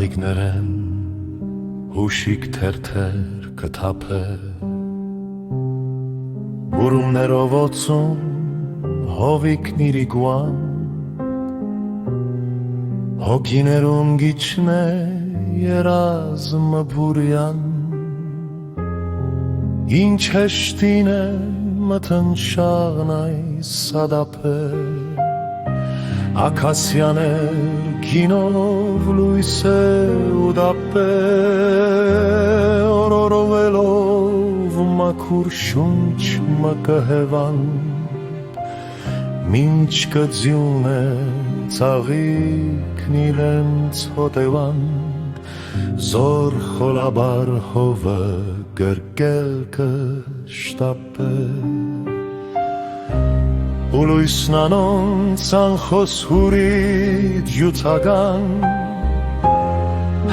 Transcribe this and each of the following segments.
Ծաղիկներեն հուշիկ թերթեր կթափե Ուրումներով ոցում հովիկնիրի գուան Հոգիներում գիչն է երազմը բուրյան Ինչ հեշտին է մթնշաղն այս սադապե Ակասյաներ գինով լույս է ու դապե Օրորովելով մաքուր շունչ մկհևան Մինչ կձյուն է ծաղիկն իրենց հոտևան Զոր խոլաբար հովը գրկելքը շտապե Ու լույսն անոնց անխոս հուրիտ յուտագան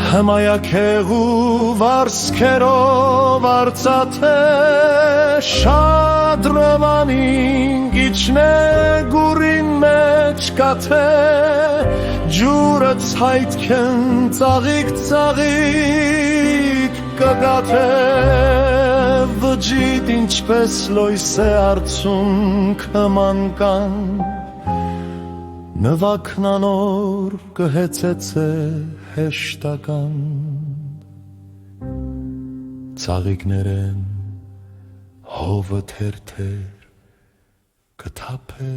Հմայաքեղ ու վարսքերով արծաթե Շադրվանին գիչն է գուրին մեջ կաթե Ջուրը ցայտքեն ծաղիկ կգաթե Վջիտ ինչպես լույս է արցունք հմանկան Նվակն անոր կհեծեցե հեշտական Ծաղիկներեն հովը թերթեր կթափե